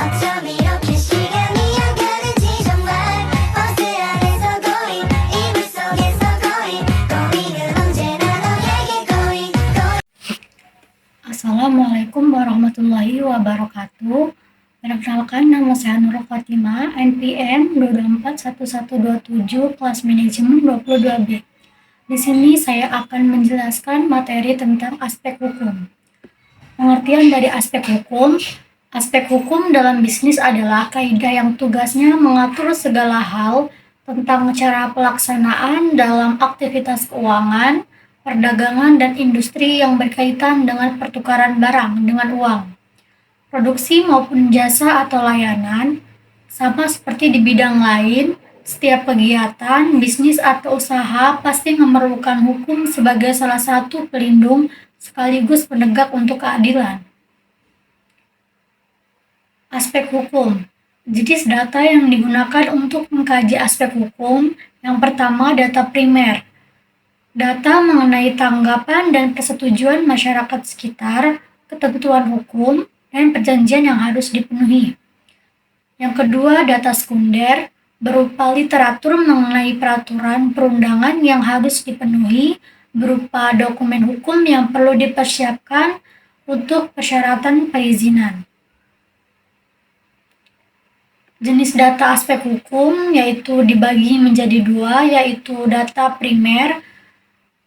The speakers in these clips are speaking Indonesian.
어쩜 이렇게 시간이 안 가는지 정말 버스 안에서 고인 이불 속에서 고인 고인은 언제나 너에게 고인 Assalamualaikum warahmatullahi wabarakatuh. Perkenalkan, nama saya Nurul Fatimah, NPM 2241127, kelas manajemen 22B. Di sini saya akan menjelaskan materi tentang aspek hukum. Pengertian dari aspek hukum dalam bisnis adalah kaidah yang tugasnya mengatur segala hal tentang cara pelaksanaan dalam aktivitas keuangan, perdagangan, dan industri yang berkaitan dengan pertukaran barang dengan uang, produksi maupun jasa atau layanan. Sama seperti di bidang lain, setiap kegiatan, bisnis atau usaha pasti memerlukan hukum sebagai salah satu pelindung sekaligus penegak untuk keadilan. Aspek hukum. Jenis data yang digunakan untuk mengkaji aspek hukum. Yang pertama, data primer. Data mengenai tanggapan dan persetujuan masyarakat sekitar, ketentuan hukum, dan perjanjian yang harus dipenuhi. Yang kedua, data sekunder, berupa literatur mengenai peraturan perundangan yang harus dipenuhi, berupa dokumen hukum yang perlu dipersiapkan untuk persyaratan perizinan. Jenis data aspek hukum yaitu dibagi menjadi dua, yaitu data primer,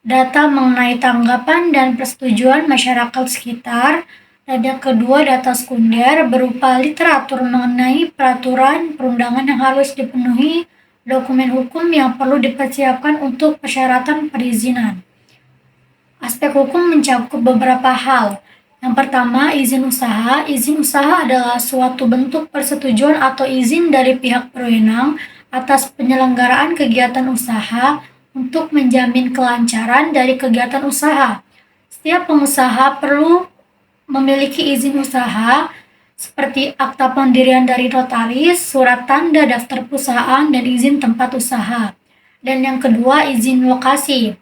data mengenai tanggapan dan persetujuan masyarakat sekitar, dan yang kedua data sekunder berupa literatur mengenai peraturan perundangan yang harus dipenuhi, dokumen hukum yang perlu dipersiapkan untuk persyaratan perizinan. Aspek hukum mencakup beberapa hal. Yang pertama, izin usaha. Izin usaha adalah suatu bentuk persetujuan atau izin dari pihak berwenang atas penyelenggaraan kegiatan usaha untuk menjamin kelancaran dari kegiatan usaha. Setiap pengusaha perlu memiliki izin usaha seperti akta pendirian dari notaris, surat tanda daftar perusahaan, dan izin tempat usaha. Dan yang kedua, izin lokasi.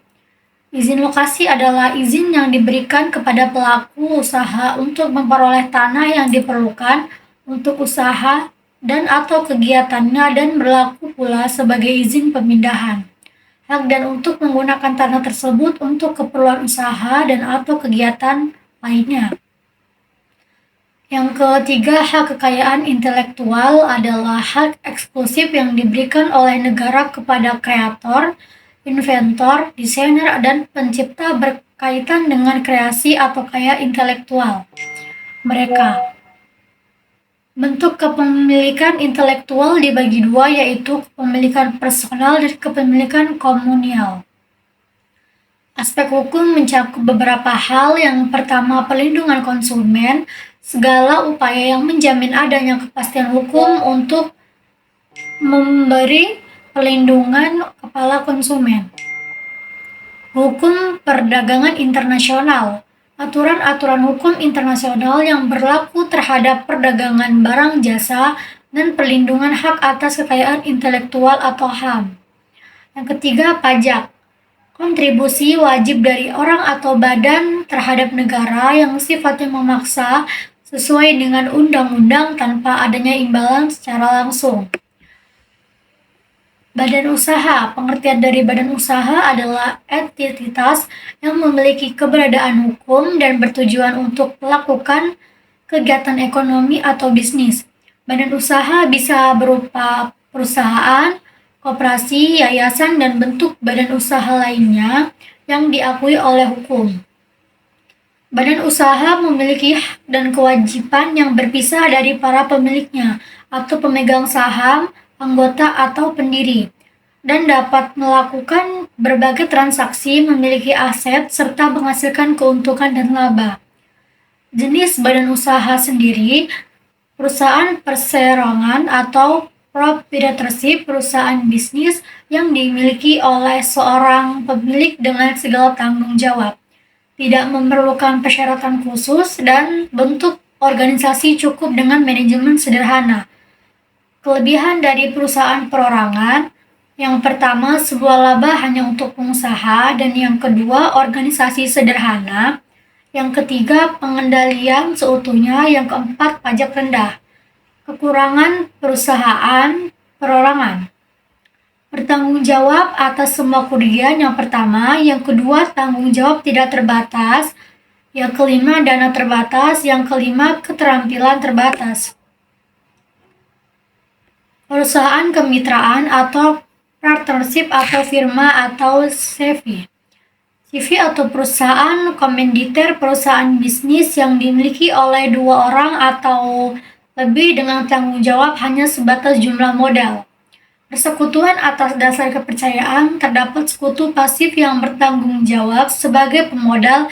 Izin lokasi adalah izin yang diberikan kepada pelaku usaha untuk memperoleh tanah yang diperlukan untuk usaha dan atau kegiatannya, dan berlaku pula sebagai izin pemindahan hak dan untuk menggunakan tanah tersebut untuk keperluan usaha dan atau kegiatan lainnya. Yang ketiga, hak kekayaan intelektual adalah hak eksklusif yang diberikan oleh negara kepada kreator, inventor, desainer, dan pencipta berkaitan dengan kreasi atau karya intelektual mereka. Bentuk kepemilikan intelektual dibagi dua, yaitu kepemilikan personal dan kepemilikan komunal. Aspek hukum mencakup beberapa hal. Yang pertama, perlindungan konsumen. Segala upaya yang menjamin adanya kepastian hukum untuk memberi perlindungan kepada konsumen. Hukum perdagangan internasional. Aturan-aturan hukum internasional yang berlaku terhadap perdagangan barang jasa dan perlindungan hak atas kekayaan intelektual atau HAM. Yang ketiga, pajak. Kontribusi wajib dari orang atau badan terhadap negara yang sifatnya memaksa sesuai dengan undang-undang tanpa adanya imbalan secara langsung. Badan usaha. Pengertian dari badan usaha adalah entitas yang memiliki keberadaan hukum dan bertujuan untuk melakukan kegiatan ekonomi atau bisnis. Badan usaha bisa berupa perusahaan, koperasi, yayasan, dan bentuk badan usaha lainnya yang diakui oleh hukum. Badan usaha memiliki hak dan kewajiban yang berpisah dari para pemiliknya atau pemegang saham, anggota atau pendiri, dan dapat melakukan berbagai transaksi, memiliki aset, serta menghasilkan keuntungan dan laba. Jenis badan usaha sendiri, perusahaan perseroan atau proprietorship, perusahaan bisnis yang dimiliki oleh seorang pemilik dengan segala tanggung jawab, tidak memerlukan persyaratan khusus, dan bentuk organisasi cukup dengan manajemen sederhana. Kelebihan dari perusahaan perorangan, yang pertama, sebuah laba hanya untuk pengusaha, dan yang kedua, organisasi sederhana. Yang ketiga, pengendalian seutuhnya. Yang keempat, pajak rendah. Kekurangan perusahaan perorangan. Bertanggung jawab atas semua kerugian yang pertama, yang kedua tanggung jawab tidak terbatas, yang kelima dana terbatas, yang kelima keterampilan terbatas. Perusahaan kemitraan atau partnership atau firma atau CV. CV atau perusahaan komanditer, perusahaan bisnis yang dimiliki oleh dua orang atau lebih dengan tanggung jawab hanya sebatas jumlah modal. Persekutuan atas dasar kepercayaan, terdapat sekutu pasif yang bertanggung jawab sebagai pemodal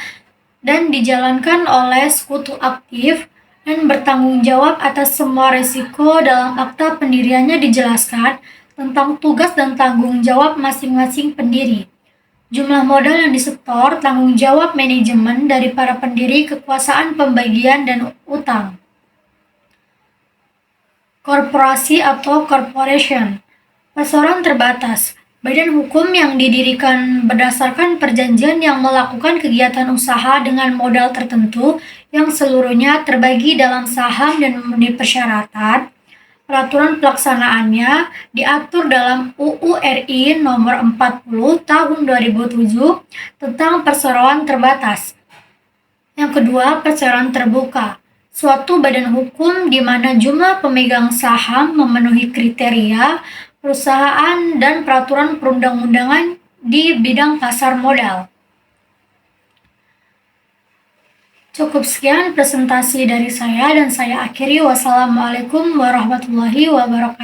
dan dijalankan oleh sekutu aktif dan bertanggung jawab atas semua risiko. Dalam akta pendiriannya dijelaskan tentang tugas dan tanggung jawab masing-masing pendiri. Jumlah modal yang disetor, tanggung jawab manajemen dari para pendiri, kekuasaan pembagian dan utang. Korporasi atau corporation. Perseroan terbatas. Badan hukum yang didirikan berdasarkan perjanjian yang melakukan kegiatan usaha dengan modal tertentu yang seluruhnya terbagi dalam saham dan memenuhi persyaratan. Peraturan pelaksanaannya diatur dalam UU RI Nomor 40 Tahun 2007 tentang perseroan terbatas. Yang kedua, perseroan terbuka. Suatu badan hukum di mana jumlah pemegang saham memenuhi kriteria perusahaan dan peraturan perundang-undangan di bidang pasar modal. Cukup sekian presentasi dari saya dan saya akhiri. Wassalamualaikum warahmatullahi wabarakatuh.